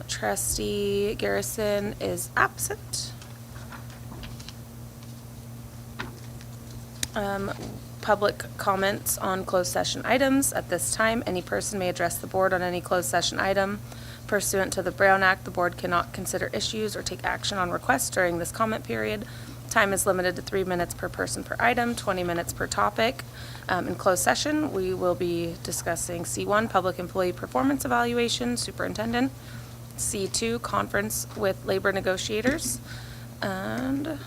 Trustee Garrison is absent. Public comments on closed session items. At this time, any person may address the board on any closed session item. Pursuant to the Brown Act, the board cannot consider issues or take action on requests during this comment period. Time is limited to 3 minutes per person per item, 20 minutes per topic. In closed session, we will be discussing C1, Public Employee Performance Evaluation, Superintendent. C2, Conference with Labor Negotiators. And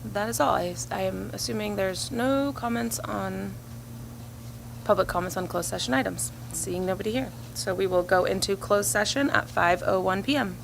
that is all. I am assuming there's no public comments on closed session items. Seeing nobody here. So we will go into closed session at 5:01 p.m.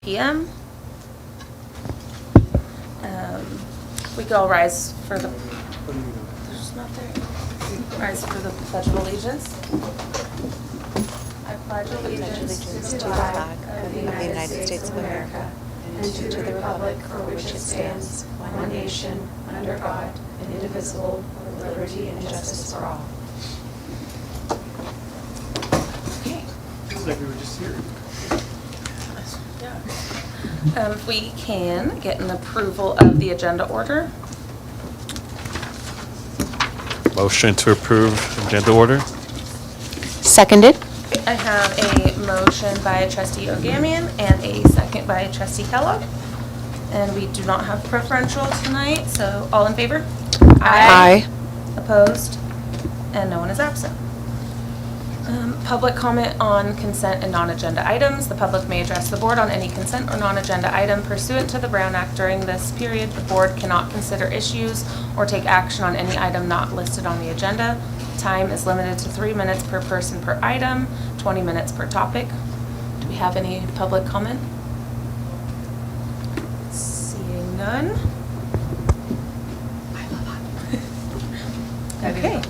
p.m. We could all rise for the, there's not there. Rise for the Pledge of Allegiance. I pledge allegiance to the flag of the United States of America and to the republic for which it stands, one nation, under God, indivisible, with liberty and justice for all. Okay. Feels like we were just here. If we can get an approval of the agenda order. Motion to approve agenda order? Seconded. I have a motion by Trustee Ogamian and a second by Trustee Kellogg. And we do not have preferential tonight, so all in favor? Aye. Opposed? And no one is absent. Public comment on consent and non-agenda items. The public may address the board on any consent or non-agenda item pursuant to the Brown Act. During this period, the board cannot consider issues or take action on any item not listed on the agenda. Time is limited to 3 minutes per person per item, 20 minutes per topic. Do we have any public comment? Seeing none. Okay.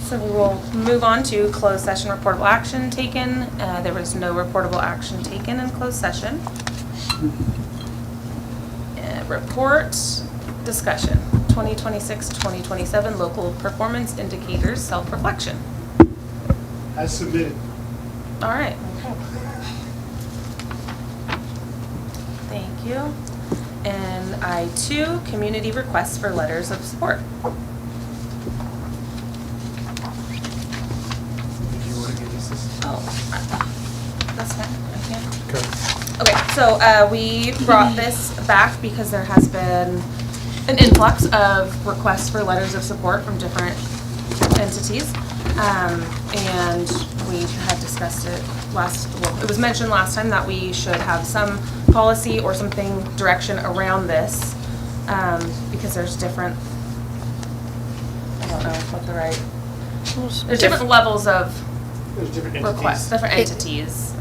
So we will move on to closed session reportable action taken. There was no reportable action taken in closed session. Report discussion, 2026-2027 local performance indicators, self-reflection. As submitted. All right. Thank you. And I2, community requests for letters of support. That's fine, I can't. Okay, so we brought this back because there has been an influx of requests for letters of support from different entities. And we had discussed it it was mentioned last time that we should have some policy or something direction around this, because there's different, I don't know what the right, there's different levels of There's different entities. requests, different entities.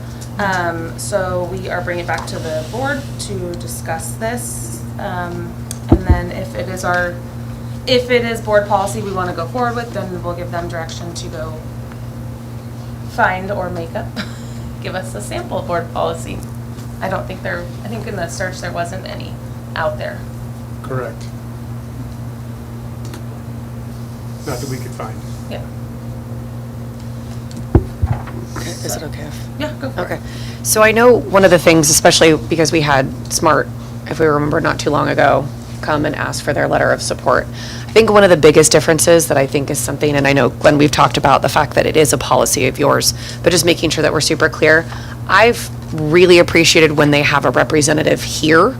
So we are bringing it back to the board to discuss this. And then if it is board policy we want to go forward with, then we'll give them direction to go find or make up, give us a sample board policy. I think in the search there wasn't any out there. Correct. Not that we could find. Yeah. Okay, is it okay? Yeah, go for it. Okay. So I know one of the things, especially because we had SMART, if we remember not too long ago, come and ask for their letter of support. I think one of the biggest differences that I think is something, and I know, Glenn, we've talked about the fact that it is a policy of yours, but just making sure that we're super clear. I've really appreciated when they have a representative here.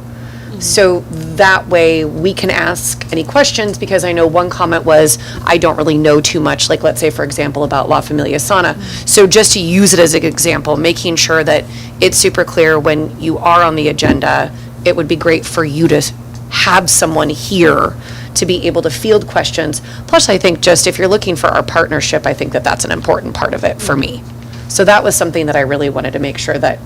So that way we can ask any questions, because I know one comment was, I don't really know too much, like let's say, for example, about La Familia Sana. So just to use it as an example, making sure that it's super clear when you are on the agenda, it would be great for you to have someone here to be able to field questions. Plus, I think just if you're looking for our partnership, I think that that's an important part of it for me. So that was something that I really wanted to make sure that,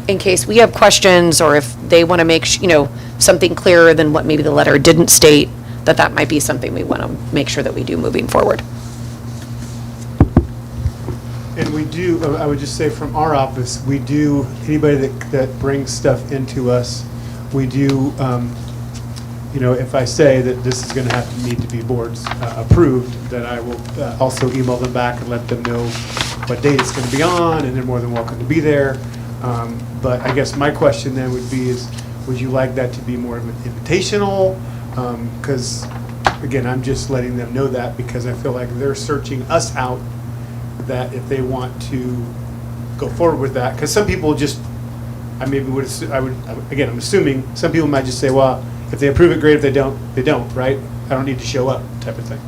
in case we have questions, or if they want to make, something clearer than what maybe the letter didn't state, that might be something we want to make sure that we do moving forward. And we do, I would just say from our office, we do, anybody that brings stuff into us, we do, if I say that this is going to need to be boards approved, then I will also email them back and let them know what date it's going to be on, and they're more than welcome to be there. But I guess my question then would be would you like that to be more of an invitational? Because, again, I'm just letting them know that because I feel like they're searching us out, that if they want to go forward with that, because some people just, I'm assuming, some people might just say, well, if they approve it, great. If they don't, they don't, right? I don't need to show up, type of thing.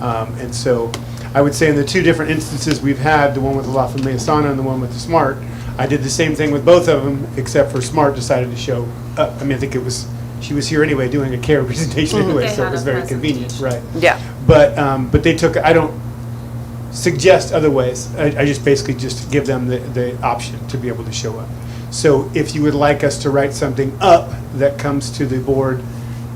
And so I would say in the two different instances we've had, the one with the La Familia Sana and the one with the SMART, I did the same thing with both of them, except for SMART decided to show up. I think she was here anyway doing a care presentation anyway, They so it had was a very convenient, right? Yeah. But they took, I don't suggest other ways. I just basically just give them the option to be able to show up. So if you would like us to write something up that comes to the board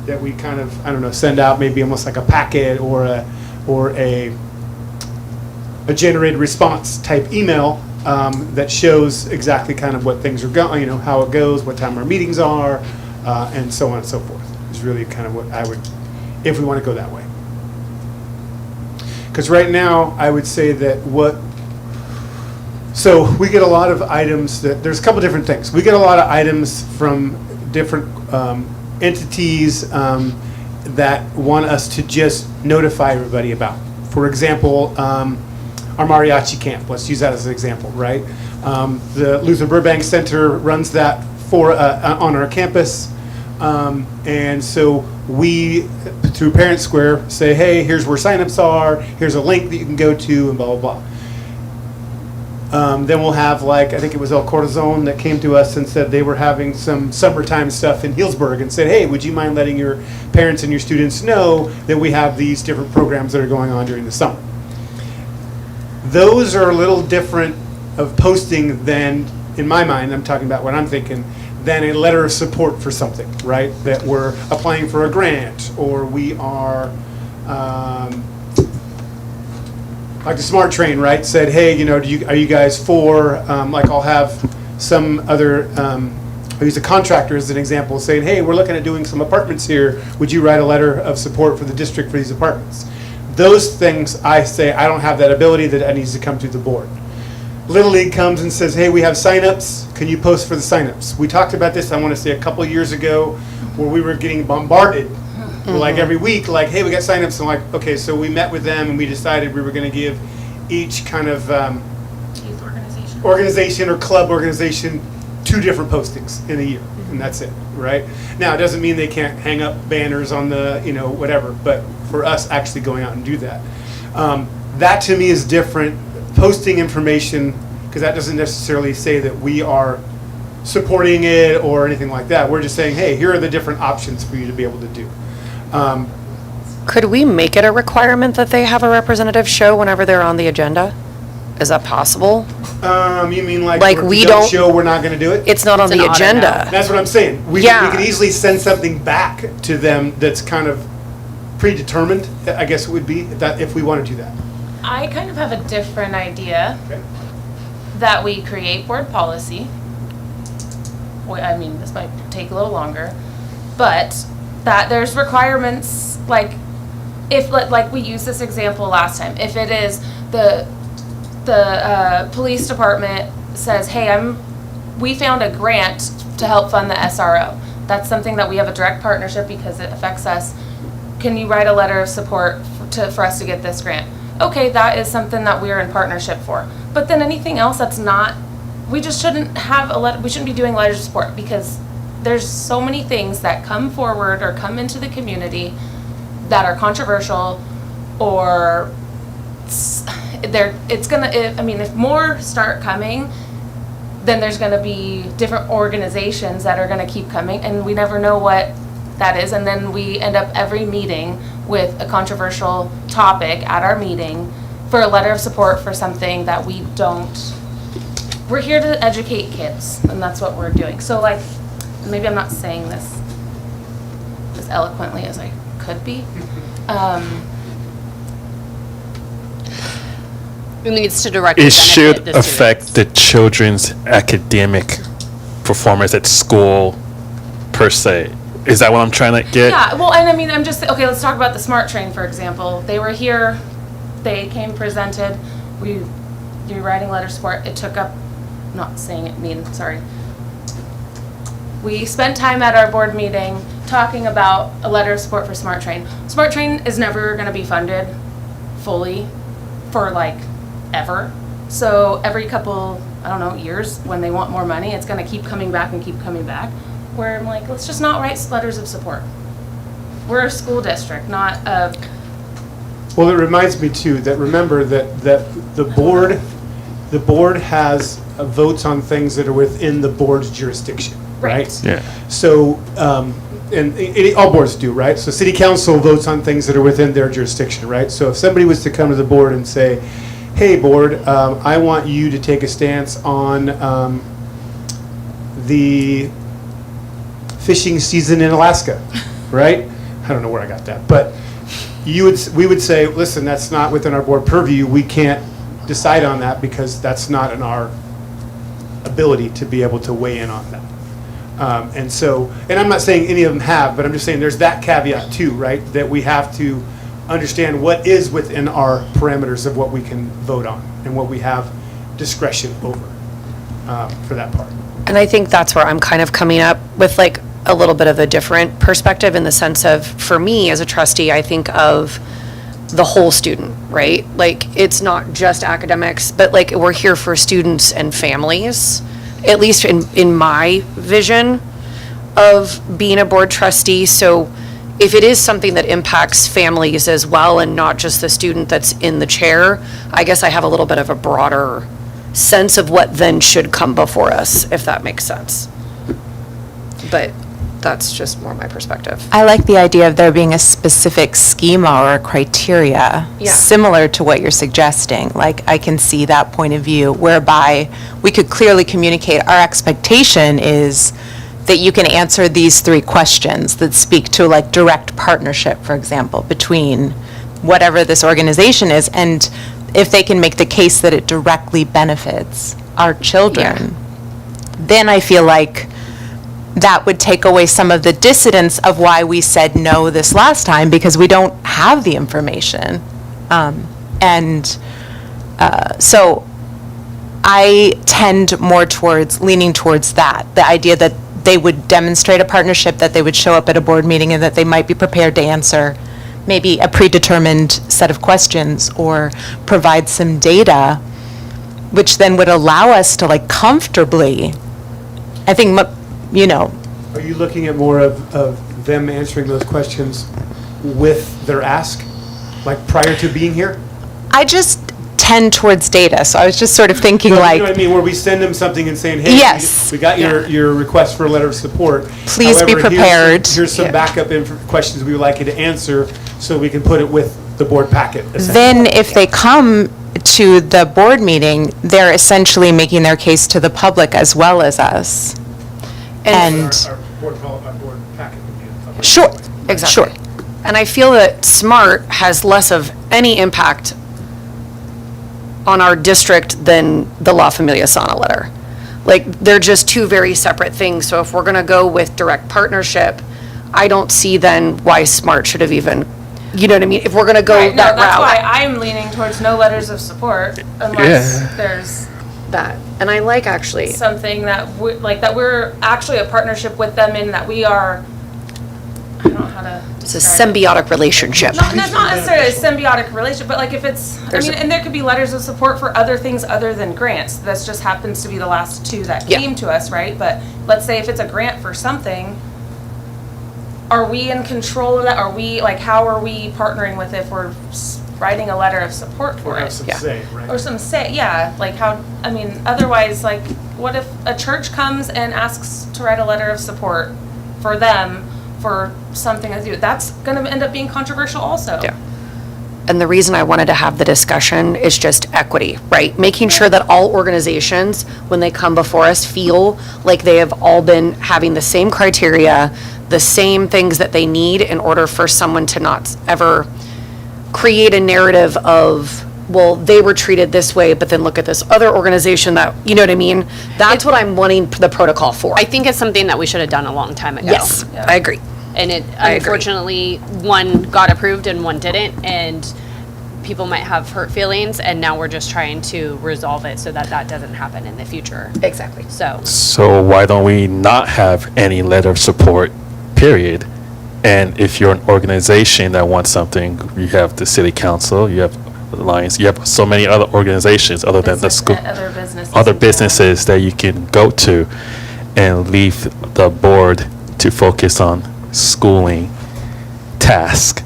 that we kind of, I don't know, send out maybe almost like a packet or a generated response type email that shows exactly kind of what things are going, you know, how it goes, what time our meetings are, and so on and so forth, is really kind of what I would, if we want to go that way. Because right now, I would say that so we get a lot of items there's a couple different things. We get a lot of items from different entities that want us to just notify everybody about. For example, our mariachi camp, let's use that as an example, right? The Luther Burbank Center runs that on our campus. And so we, through Parent Square, say, hey, here's where signups are, here's a link that you can go to, and blah, blah, blah. Then we'll have, like, I think it was El Corazon that came to us and said they were having some summertime stuff in Healdsburg and said, hey, would you mind letting your parents and your students know that we have these different programs that are going on during the summer? Those are a little different of posting than, in my mind, I'm talking about what I'm thinking, than a letter of support for something, right? That we're applying for a grant, or we are, like the Smart Train, right? Said, hey, you know, are you guys for, like I'll have some other, I'll use a contractor as an example, saying, hey, we're looking at doing some apartments here. Would you write a letter of support for the district for these apartments? Those things, I say, I don't have that ability, that needs to come through the board. Little League comes and says, hey, we have signups. Can you post for the signups? We talked about this, I want to say, a couple years ago, where we were getting bombarded, like every week, like, hey, we got signups. And like, okay, so we met with them and we decided we were going to give each kind of Youth organization or club organization 2 different postings in a year, and that's it, right? Now, it doesn't mean they can't hang up banners on the, you know, whatever, but for us actually going out and do that. That to me is different. Posting information, because that doesn't necessarily say that we are supporting it or anything like that. We're just saying, hey, here are the different options for you to be able to do. Could we make it a requirement that they have a representative show whenever they're on the agenda? Is that possible? You mean like Like if we you don't- show we're not going to do it? It's not on It's the an auto agenda. That's what I'm saying. We Yeah. could easily send something back to them that's kind of predetermined, I guess it would be, if we want to do that. I kind of have a different idea, Okay. that we create board policy. Well, I mean, this might take a little longer, but that there's requirements, like, if, like we used this example last time, if it is the police department says, hey, we found a grant to help fund the SRO. That's something that we have a direct partnership because it affects us. Can you write a letter of support for us to get this grant? Okay, that is something that we're in partnership for. But then anything else that's not, we just shouldn't have we shouldn't be doing letters of support, because there's so many things that come forward or come into the community that are controversial, or if more start coming, then there's gonna be different organizations that are gonna keep coming, and we never know what that is, and then we end up every meeting with a controversial topic at our meeting for a letter of support for something that we don't. We're here to educate kids, and that's what we're doing. So, like, maybe I'm not saying this as eloquently as I could be. It needs to directly It benefit should the affect students. the children's academic performance at school, per se. Is that what I'm trying to get? Yeah, well, and I mean, okay, let's talk about the Smart Train, for example. They were here, they came presented, you're writing letter support, it took up, not saying it mean, sorry. We spent time at our board meeting talking about a letter of support for Smart Train. Smart Train is never gonna be funded fully for like ever. So every couple, I don't know, years, when they want more money, it's gonna keep coming back and keep coming back. Where I'm like, let's just not write letters of support. We're a school district, not a. Well, it reminds me too that remember that the board has votes on things that are within the board's jurisdiction, right? Yeah. So, and all boards do, right? So city council votes on things that are within their jurisdiction, right? So if somebody was to come to the board and say, hey, board, I want you to take a stance on the fishing season in Alaska, right? I don't know where I got that, but we would say, listen, that's not within our board purview. We can't decide on that because that's not in our ability to be able to weigh in on that. And I'm not saying any of them have, but I'm just saying there's that caveat too, right? That we have to understand what is within our parameters of what we can vote on and what we have discretion over for that part. And I think that's where I'm kind of coming up with like a little bit of a different perspective in the sense of, for me as a trustee, I think of the whole student, right? Like, it's not just academics, but like, we're here for students and families, at least in my vision of being a board trustee. So if it is something that impacts families as well and not just the student that's in the chair, I guess I have a little bit of a broader sense of what then should come before us, if that makes sense. But that's just more my perspective. I like the idea of there being a specific schema or criteria similar to what you're suggesting. Like, I can see that point of view whereby we could clearly communicate our expectation is that you can answer these 3 questions that speak to like direct partnership, for example, between whatever this organization is, and if they can make the case that it directly benefits our children, then I feel like that would take away some of the dissidence of why we said no this last time, because we don't have the information. So I tend more towards leaning towards that, the idea that they would demonstrate a partnership, that they would show up at a board meeting, and that they might be prepared to answer maybe a predetermined set of questions or provide some data, which then would allow us to like comfortably, I think, you know. Are you looking at more of them answering those questions with their ask, like prior to being here? I just tend towards data, so I was just sort of thinking No, like. you know what I mean, where we send them something and saying, hey, Yes. we got your request for a letter of support. Please be However, prepared. Here's some backup questions we would like you to answer so we can put it with the board packet. essentially. Then if they come to the board meeting, they're essentially making their case to the public as well as us. And, Our board packet would be a public sure, document. Exactly. sure. And I feel that SMART has less of any impact on our district than the La Familia Sana letter. Like, they're just 2 very separate things. So if we're going to go with direct partnership, I don't see then why SMART should have even, you know what I mean? If we're going to go Right, no, that that's why route. I'm leaning towards no letters of support unless there's That. And I like actually, something that that we're actually a partnership with them in that we are, I don't know how to it's a describe it. symbiotic relationship. Not necessarily a symbiotic relationship, but like if it's, and there could be letters of support for other things other than grants. This just happens to be the last 2 that Yeah. came to us, right? But let's say if it's a grant for something, are we in control of that? Are we, like, how are we partnering with if we're writing a letter of support for Or have it? some Yeah. say, right? Or some say, yeah, like how, I mean, otherwise, like, what if a church comes and asks to write a letter of support for them for something to do? That's gonna end up being controversial also. Yeah. And the reason I wanted to have the discussion is just equity, right? Making sure that all organizations, when they come before us, feel like they have all been having the same criteria, the same things that they need in order for someone to not ever create a narrative of, well, they were treated this way, but then look at this other organization that, you know what I mean? That's what I'm wanting the protocol for. I think it's something that we should have done a long time ago. Yes, I agree. And it, I agree. unfortunately, one got approved and one didn't, and people might have hurt feelings, and now we're just trying to resolve it so that that doesn't happen in the future. Exactly. So, why don't we not have any letter of support, period? And if you're an organization that wants something, you have the city council, you have Alliance, you have so many other organizations other than the school, other businesses that you can go to and leave the board to focus on schooling task.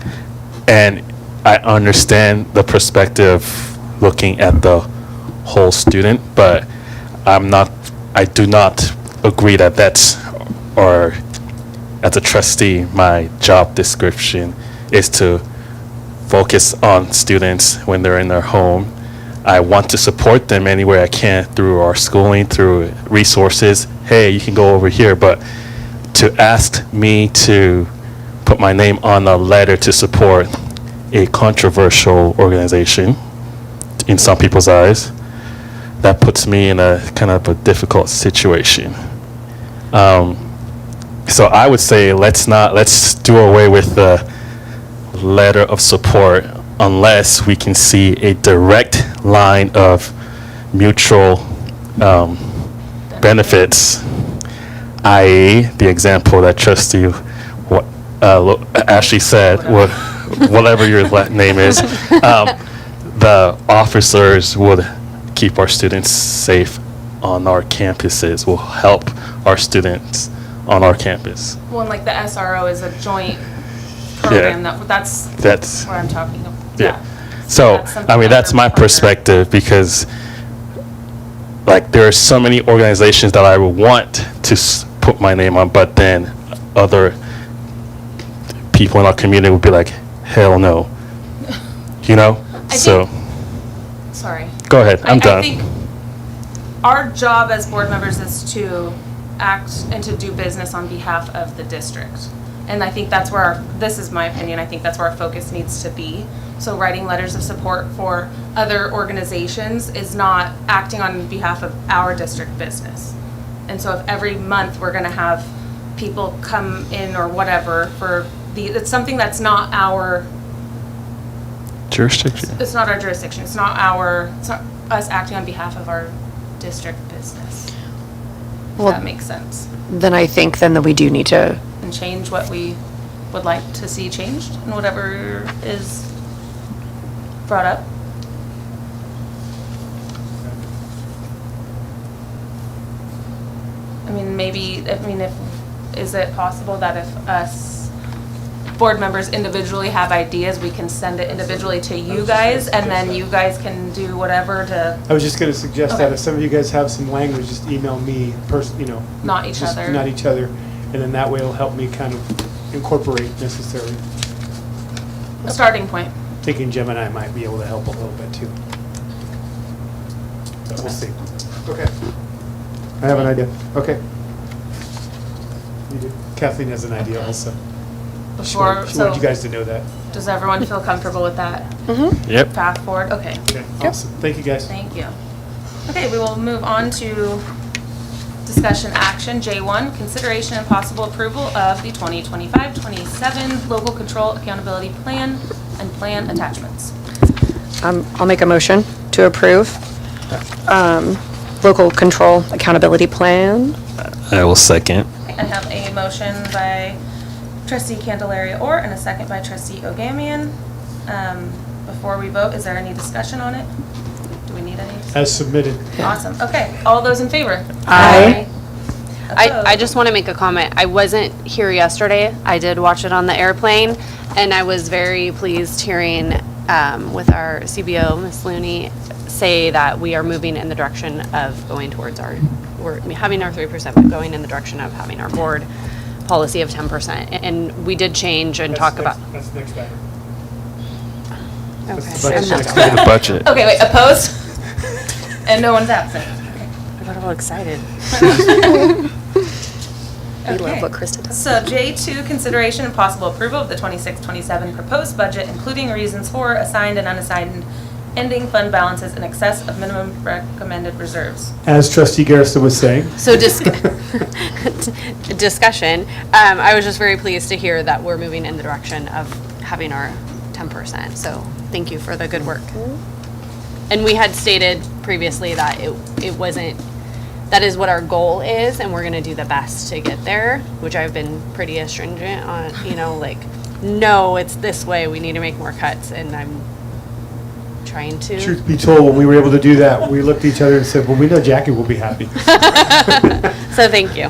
And I understand the perspective looking at the whole student, but I do not agree that that's, or as a trustee, my job description is to focus on students when they're in their home. I want to support them any way I can through our schooling, through resources, hey, you can go over here. But to ask me to put my name on a letter to support a controversial organization in some people's eyes, that puts me in a kind of a difficult situation. So I would say let's do away with the letter of support unless we can see a direct line of mutual benefits, i.e. the example that Trustee Ashley said, whatever your name is, the officers would keep our students safe on our campuses, will help our students on our campus. Well, and like the SRO is a joint program, that's what I'm talking about. Yeah. So, that's something I mean, that's other my partner- perspective, because like there are so many organizations that I would want to put my name on, but then other people in our community would be like, hell no. You know? So, Sorry. go ahead, I'm done. I think our job as board members is to act and to do business on behalf of the district. And I think that's where this is my opinion, I think that's where our focus needs to be. So writing letters of support for other organizations is not acting on behalf of our district business. And so if every month we're gonna have people come in or whatever for it's something that's not our, Jurisdiction. it's not our jurisdiction, it's not us acting on behalf of our district business. If Well- that makes sense. Then I think then that we do need to, And change what we would like to see changed and whatever is brought up. I mean, is it possible that if us board members individually have ideas, we can send it individually to you guys, and then you guys can do whatever to I was just gonna suggest Okay. that if some of you guys have some language, just email me, not each just other? not each other, and then that way it'll help me kind of incorporate necessarily. A starting point. Thinking Gemini might be able to help a little bit too. But we'll see. Okay. I have an idea. Okay. You do. Kathleen has an idea also. She wanted So, you guys to know that. does everyone feel comfortable with that Yep. path forward? Okay. Okay, awesome. Thank you, guys. Thank you. Okay, we will move on to discussion action. J1, consideration and possible approval of the 2025-27 Local Control Accountability Plan and Plan attachments. I'll make a motion to approve local control accountability plan. I will second. I have a motion by Trustee Candelaria Orr and a second by Trustee Ogamian. Before we vote, is there any discussion on it? Do we need any? As submitted. Awesome. Okay, all those in favor? Aye. I Opposed? just want to make a comment. I wasn't here yesterday. I did watch it on the airplane, and I was very pleased hearing with our CBO, Ms. Looney, say that we are moving in the direction of going towards we're having our 3%, but going in the direction of having our board policy of 10%. And we did change and talk about. That's next item. Okay. That's the budget I'm not- next The item. budget. Okay, wait, opposed? And no one's absent. I got all excited. We love Okay. what Krista does. So J2, consideration and possible approval of the 26-27 proposed budget, including reasons for assigned and unassigned ending fund balances in excess of minimum recommended reserves. As Trustee Garrison was saying. So discussion, I was just very pleased to hear that we're moving in the direction of having our 10%. So thank you for the good work. And we had stated previously that it wasn't, that is what our goal is, and we're gonna do the best to get there, which I've been pretty astringent on, like, no, it's this way, we need to make more cuts, and I'm trying to. Truth be told, when we were able to do that, we looked at each other and said, well, we know Jackie will be happy. So thank you.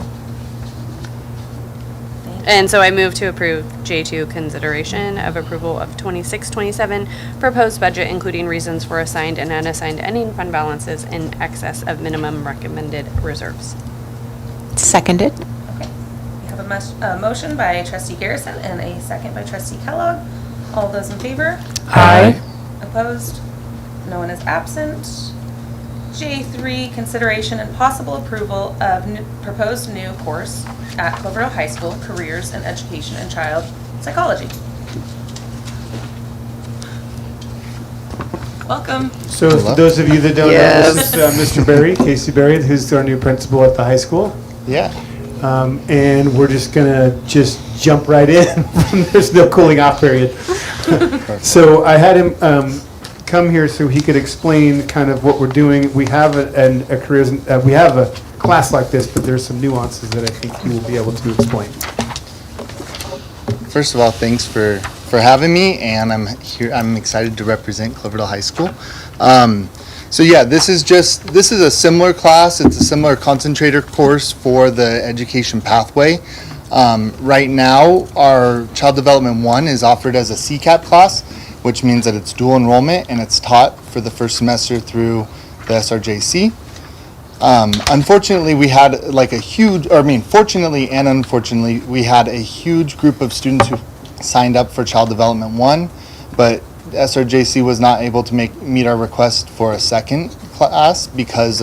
And so I move to approve J2 consideration of approval of 26-27 proposed budget, including reasons for assigned and unassigned ending fund balances in excess of minimum recommended reserves. Seconded. Okay. We have a motion by Trustee Garrison and a second by Trustee Kellogg. All those in favor? Aye. Opposed? No one is absent. J3, consideration and possible approval of proposed new course at Cloverdale High School, Careers in Education and Child Psychology. Welcome. So for those of you that don't know, this is Mr. Berry, Casey Berry, who's our new principal at the high school. Yeah. And we're just gonna jump right in. There's no cooling off period. So I had him come here so he could explain kind of what we're doing. We have a careers, we have a class like this, but there's some nuances that I think he will be able to explain. First of all, thanks for having me, and I'm excited to represent Cloverdale High School. So yeah, this is a similar class. It's a similar concentrator course for the education pathway. Right now, our Child Development 1 is offered as a CCAP class, which means that it's dual enrollment and it's taught for the first semester through the SRJC. Unfortunately, we had fortunately and unfortunately, we had a huge group of students who signed up for Child Development 1, but SRJC was not able to meet our request for a second class because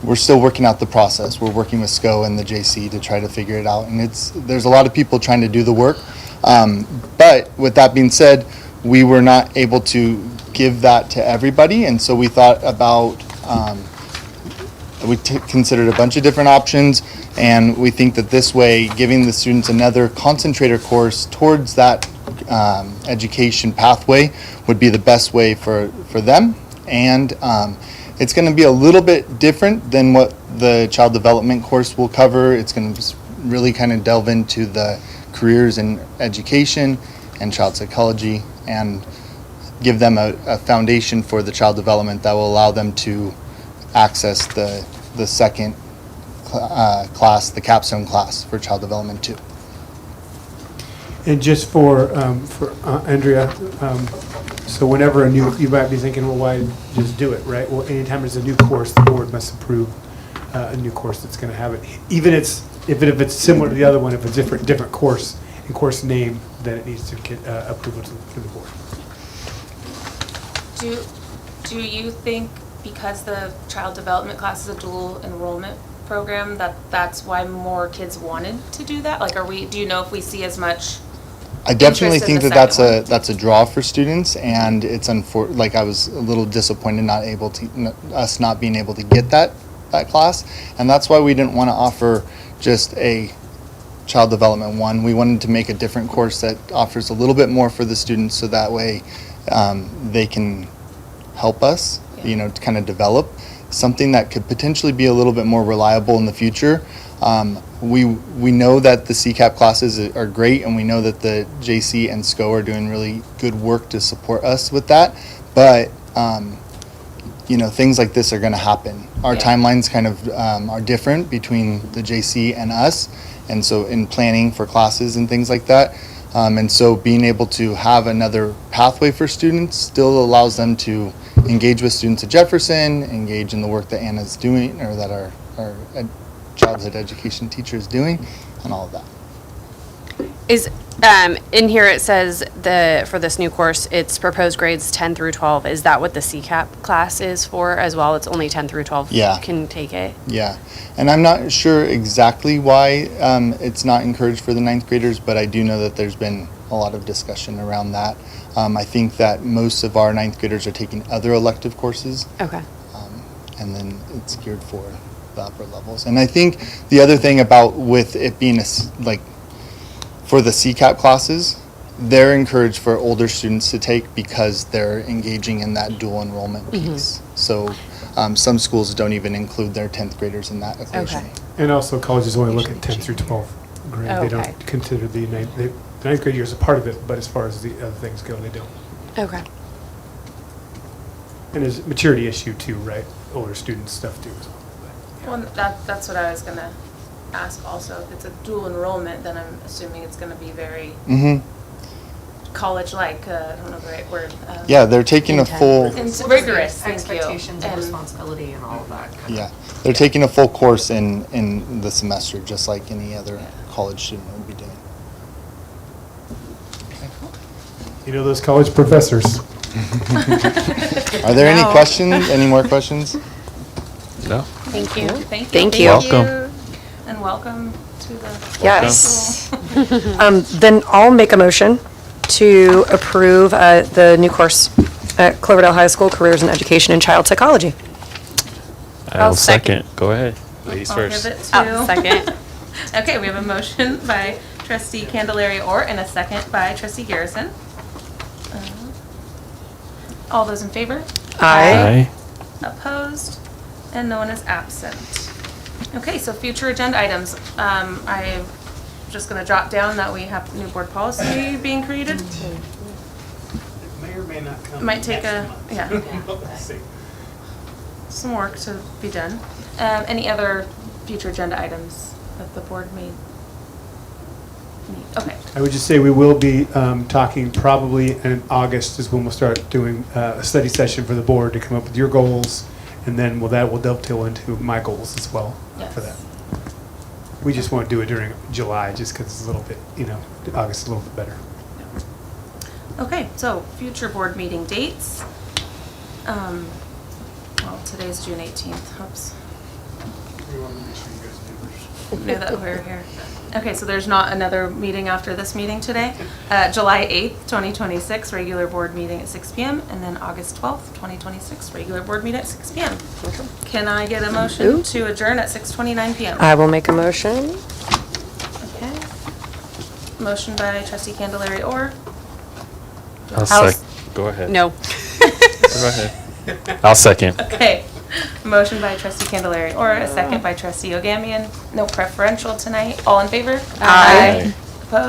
we're still working out the process. We're working with SCO and the JC to try to figure it out, and there's a lot of people trying to do the work. But with that being said, we were not able to give that to everybody, and so we thought about considered a bunch of different options, and we think that this way, giving the students another concentrator course towards that education pathway would be the best way for them. And it's going to be a little bit different than what the child development course will cover. It's going to really kind of delve into the careers in education and child psychology and give them a foundation for the child development that will allow them to access the second class, the capstone class for child development 2. And just for Andrea, so whenever you might be thinking, well, why just do it, right? Well, anytime there's a new course, the board must approve a new course that's going to have it. Even if it's similar to the other one, if it's different course and course name, then it needs to get approval to the board. Do you think because the child development class is a dual enrollment program that's why more kids wanted to do that? Like, do you know if we see as much? I definitely interest in think the that's a draw for students, and it's I was a little disappointed us not being able to get that class, and that's why we didn't want to offer just a Child Development 1. We wanted to make a different course that offers a little bit more for the students, so that way they can help us, to kind of develop something that could potentially be a little bit more reliable in the future. We know that the CCAP classes are great, and we know that the JC and SCO are doing really good work to support us with that, but things like this are going to happen. Our timelines kind of are different between the JC and us, and so in planning for classes and things like that, and so being able to have another pathway for students still allows them to engage with students at Jefferson, engage in the work that Anna's doing, or that our childhood education teacher is doing, and all of that. Is in here it says for this new course it's proposed grades 10 through 12. Is that what the CCAP class is for as well? It's only 10 through 12 can take it? Yeah. And I'm not sure exactly why it's not encouraged for the 9th graders, but I do know that there's been a lot of discussion around that. I think that most of our 9th graders are taking other elective courses. Okay. And then it's geared for the upper levels. And I think the other thing with it being for the CCAP classes, they're encouraged for older students to take because they're engaging in that dual enrollment piece. So some schools don't even include their 10th graders in that equation. Okay. And also colleges only look at 10th through 12th grade. Oh, They okay. don't consider the 9th grade year is a part of it, but as far as the other things go, they don't. Okay. And there's a maturity issue too, right? Older students stuff too as well. Well, that's what I was gonna ask also. If it's a dual enrollment, then I'm assuming it's gonna be very college-like, I don't know the right word. Yeah, they're taking a full. It's rigorous, thank you. Expectations and responsibility and all of that. Yeah, they're taking a full course in the semester, just like any other college student would be doing. Those college professors. Are there any questions? Any more questions? No? Thank you. Thank you. Thank you. Welcome. And welcome to the. Yes. high school. Then I'll make a motion to approve the new course at Cloverdale High School, Careers in Education and Child Psychology. I will I'll second. Go ahead. Ladies I'll first. give it to. Oh, second. Okay, we have a motion by trustee Candelaria Orr and a second by trustee Garrison. All those in favor? Aye. Opposed? And no one is absent. Okay, so future agenda items. I'm just gonna jot down that we have new board policy being created. May or may not come. Might take a, yeah, Let's see. some work to be done. Any other future agenda items that the board may need? Okay, I would just say we will be talking probably in August is when we'll start doing a study session for the board to come up with your goals, and then that will dovetail into my goals as well for that. yes. We just won't do it during July, just because it's a little bit, August is a little bit better. Okay, so future board meeting dates. Well, today's June 18th, oops. Knew that we were here. Okay, so there's not another meeting after this meeting today. July 8th, 2026, regular board meeting at 6 PM, and then August 12th, 2026, regular board meeting at 6 PM. Can I get a motion to adjourn at 6:29 PM? I will make a motion. Okay. Motion by trustee Candelaria Orr. I'll I'll sec, go ahead. No. Go ahead. I'll second. Okay. Motion by trustee Candelaria Orr, a second by trustee Ogamian. No preferential tonight. All in favor? Aye. Opposed?